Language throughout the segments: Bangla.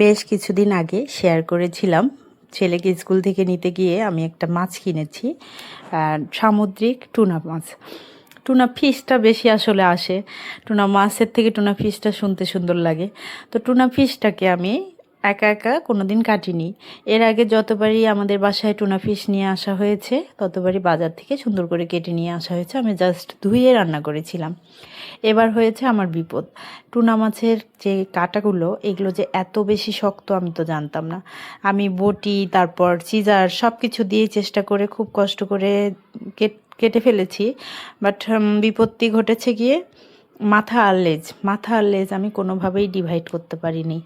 বেশ কিছুদিন আগে শেয়ার করেছিলাম ছেলেকে স্কুল থেকে নিতে গিয়ে আমি একটা মাছ কিনেছি, সামুদ্রিক টুনা মাছ। টুনা ফিশটা বেশি আসলে আসে, টুনা মাছের থেকে টুনা ফিশটা শুনতে সুন্দর লাগে। তো টুনা ফিশটাকে আমি একা একা কোনো দিন কাটিনি। এর আগে যতবারই আমাদের বাসায় টুনা ফিশ নিয়ে আসা হয়েছে ততবারই বাজার থেকে সুন্দর করে কেটে নিয়ে আসা হয়েছে, আমি জাস্ট ধুয়ে রান্না করেছিলাম। এবার হয়েছে আমার বিপদ। টুনা মাছের যে কাঁটাগুলো, এগুলো যে এত বেশি শক্ত আমি তো জানতাম না। আমি বটি, তারপর সিজার সব কিছু দিয়ে চেষ্টা করে খুব কষ্ট করে কেটে ফেলেছি। বাট বিপত্তি ঘটেছে গিয়ে মাথা আর লেজ আমি কোনোভাবেই ডিভাইড করতে পারিনি।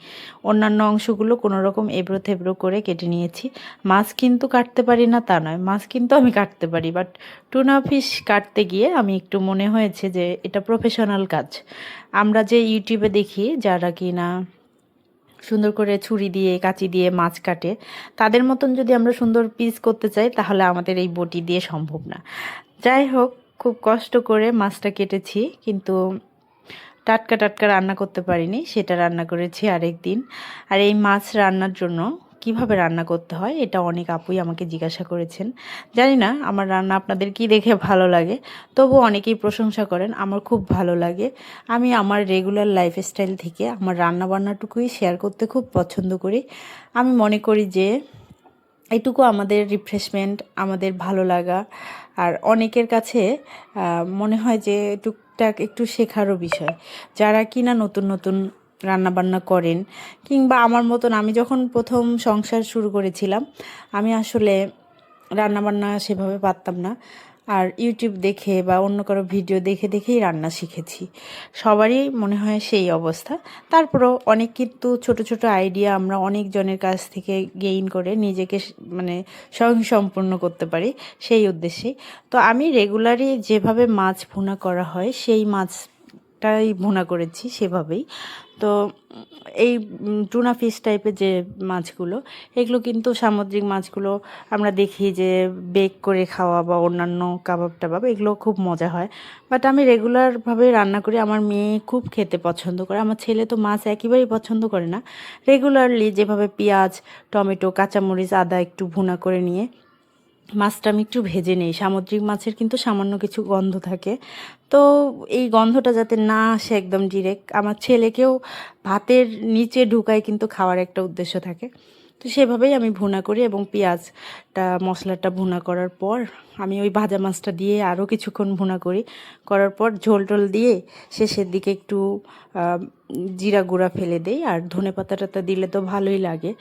অন্যান্য অংশগুলো কোনো রকম এবড়ো থেবড়ো করে কেটে নিয়েছি। মাছ কিন্তু কাটতে পারি না তা নয়, মাছ কিন্তু আমি কাটতে পারি, বাট টুনা ফিশ কাটতে গিয়ে আমি একটু মনে হয়েছে যে এটা প্রফেশনাল কাজ। আমরা যে ইউটিউবে দেখি যারা কি না সুন্দর করে ছুরি দিয়ে কাঁচি দিয়ে মাছ কাটে, তাদের মতন যদি আমরা সুন্দর পিস করতে চাই তাহলে আমাদের এই বটি দিয়ে সম্ভব না। যাই হোক, খুব কষ্ট করে মাছটা কেটেছি, কিন্তু টাটকা টাটকা রান্না করতে পারিনি, সেটা রান্না করেছি আরেক দিন। আর এই মাছ রান্নার জন্য কিভাবে রান্না করতে হয় এটা অনেক আপুই আমাকে জিজ্ঞাসা করেছেন। জানি না আমার রান্না আপনাদের কি দেখে ভালো লাগে, তবু অনেকেই প্রশংসা করেন, আমার খুব ভালো লাগে। আমি আমার রেগুলার লাইফস্টাইল থেকে আমার রান্না বান্নাটুকুই শেয়ার করতে খুব পছন্দ করি। আমি মনে করি যে এটুকু আমাদের রিফ্রেশমেন্ট, আমাদের ভালো লাগা, আর অনেকের কাছে মনে হয় যে টুকটাক একটু শেখারও বিষয়। যারা কিনা নতুন নতুন রান্নাবান্না করেন, কিংবা আমার মতন আমি যখন প্রথম সংসার শুরু করেছিলাম, আমি আসলে রান্নাবান্না সেভাবে পারতাম না, আর ইউটিউব দেখে বা অন্য কারো ভিডিও দেখে দেখেই রান্না শিখেছি। সবারই মনে হয় সেই অবস্থা। তারপরও অনেক কিন্তু ছোট ছোট আইডিয়া আমরা অনেকজনের কাছ থেকে গেইন করে নিজেকে মানে স্বয়ংসম্পূর্ণ করতে পারি, সেই উদ্দেশ্যেই। তো আমি রেগুলারই যেভাবে মাছ ভুনা করা হয় সেই মাছটাই ভুনা করেছি সেভাবেই। তো এই টুনা ফিশ টাইপের যে মাছগুলো, এগুলো কিন্তু সামুদ্রিক মাছগুলো আমরা দেখি যে বেক করে খাওয়া বা অন্যান্য কাবাব টাবাব, এগুলো খুব মজা হয়। বাট আমি রেগুলারভাবে রান্না করি, আমার মেয়ে খুব খেতে পছন্দ করে। আমার ছেলে তো মাছ একেবারেই পছন্দ করে না। রেগুলারলি যেভাবে পেঁয়াজ, টমেটো, কাঁচামরিচ, আদা একটু ভুনা করে নিয়ে মাছটা আমি একটু ভেজে নিই। সামুদ্রিক মাছের কিন্তু সামান্য কিছু গন্ধ থাকে, তো এই গন্ধটা যাতে না আসে একদম ডিরেক্ট, আমার ছেলেকেও ভাতের নিচে ঢুকায় কিন্তু খাওয়ার একটা উদ্দেশ্য থাকে। তো সেভাবেই আমি ভুনা করি, এবং পেঁয়াজটা মশলাটা ভুনা করার পর আমি ওই ভাজা মাছটা দিয়ে আরও কিছুক্ষণ ভুনা করি। করার পর ঝোল টোল দিয়ে শেষের দিকে একটু জিরা গুঁড়া ফেলে দেই, আর ধনেপাতা টাতা দিলে তো ভালোই লাগে।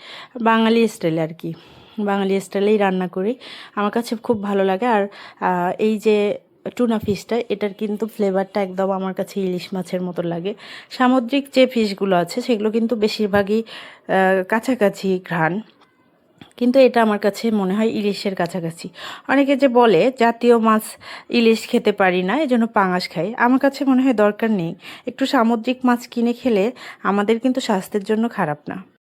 বাঙালি স্টাইলে আর কি, বাঙালি স্টাইলেই রান্না করি, আমার কাছে খুব ভালো লাগে। আর এই যে টুনা ফিশটা, এটার কিন্তু ফ্লেভারটা একদম আমার কাছে ইলিশ মাছের মতো লাগে। সামুদ্রিক যে ফিশগুলো আছে সেগুলো কিন্তু বেশিরভাগই কাছাকাছি ঘ্রাণ, কিন্তু এটা আমার কাছে মনে হয় ইলিশের কাছাকাছি। অনেকে যে বলে জাতীয় মাছ ইলিশ খেতে পারি না, এজন্য পাঙাশ খাই, আমার কাছে মনে হয় দরকার নেই। একটু সামুদ্রিক মাছ কিনে খেলে আমাদের কিন্তু স্বাস্থ্যের জন্য খারাপ না।